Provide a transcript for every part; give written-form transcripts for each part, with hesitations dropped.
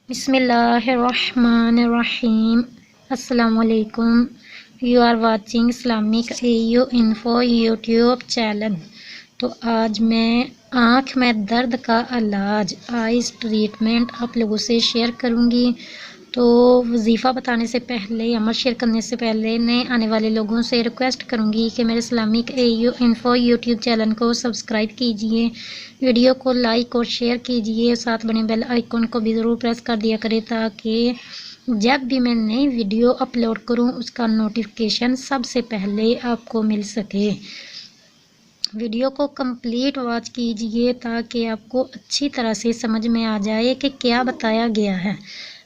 بسم اللہ الرحمن الرحیم۔ السلام علیکم۔ You are watching Islamic AU info YouTube channel. تو آج میں آنکھ میں درد کا علاج آئز ٹریٹمنٹ آپ لوگوں سے شیئر کروں گی۔ تو وظیفہ بتانے سے پہلے، عمل شیئر کرنے سے پہلے نئے آنے والے لوگوں سے ریکویسٹ کروں گی کہ میرے Islamic AU info YouTube channel کو سبسکرائب کیجئے، ویڈیو کو لائک اور شیئر کیجئے، ساتھ بنے بیل آئیکن کو بھی ضرور پریس کر دیا کرے تاکہ جب بھی میں نئی ویڈیو اپلوڈ کروں اس کا نوٹیفیکیشن سب سے پہلے آپ کو مل سکے۔ ویڈیو کو کمپلیٹ واچ کیجئے تاکہ آپ کو اچھی طرح سے سمجھ میں آ جائے کہ کیا بتایا گیا ہے۔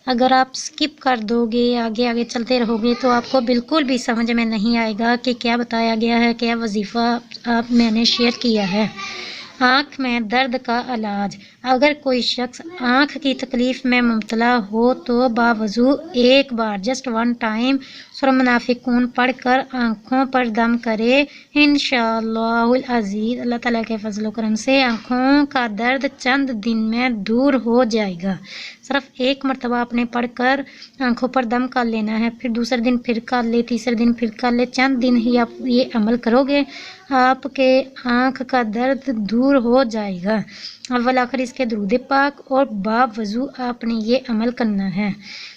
اگر آپ سکپ کر دو گے، آگے چلتے رہو گے تو آپ کو بالکل بھی سمجھ میں نہیں آئے گا کہ کیا بتایا گیا ہے، کیا وظیفہ میں نے شیئر کیا ہے۔ آنکھ میں درد کا علاج۔ اگر کوئی شخص آنکھ کی تکلیف میں مبتلا ہو تو باوضو ایک بار جسٹ ون ٹائم سورہ منافقون پڑھ کر آنکھوں پر دم کرے، انشاءاللہ العزیز اللہ تعالیٰ کے فضل و کرم سے آنکھوں کا درد چند دن میں دور ہو جائے گا۔ صرف ایک مرتبہ آپ نے پڑھ کر آنکھوں پر دم کر لینا ہے، پھر دوسرے دن پھر کر لے، تیسرے دن پھر کر لے، چند دن ہی آپ یہ عمل کرو گے، آپ کے آنکھ کا درد دور ہو جائے گا۔ اول آخر اس کے درود پاک اور باوضو آپ نے یہ عمل کرنا ہے۔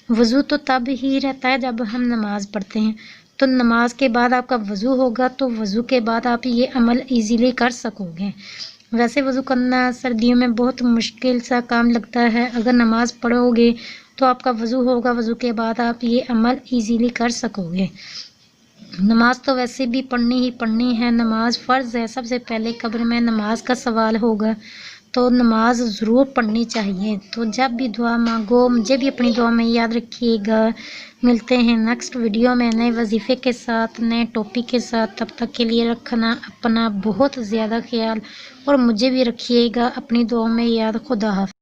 وضو تو تب ہی رہتا ہے جب ہم نماز پڑھتے ہیں، تو نماز کے بعد آپ کا وضو ہوگا تو وضو کے بعد آپ یہ عمل ایزیلی کر سکو گے۔ ویسے وضو کرنا سردیوں میں بہت مشکل سا کام لگتا ہے، اگر نماز پڑھو گے تو آپ کا وضو ہوگا، وضو کے بعد آپ یہ عمل ایزیلی کر سکو گے۔ نماز تو ویسے بھی پڑھنی ہے، نماز فرض ہے۔ سب سے پہلے قبر میں نماز کا سوال ہوگا تو نماز ضرور پڑھنی چاہیے۔ تو جب بھی دعا مانگو مجھے بھی اپنی دعا میں یاد رکھیے گا۔ ملتے ہیں نیکسٹ ویڈیو میں نئے وظیفے کے ساتھ، نئے ٹاپک کے ساتھ۔ تب تک کے لیے رکھنا اپنا بہت زیادہ خیال اور مجھے بھی رکھیے گا اپنی دعا میں یاد۔ خدا حافظ۔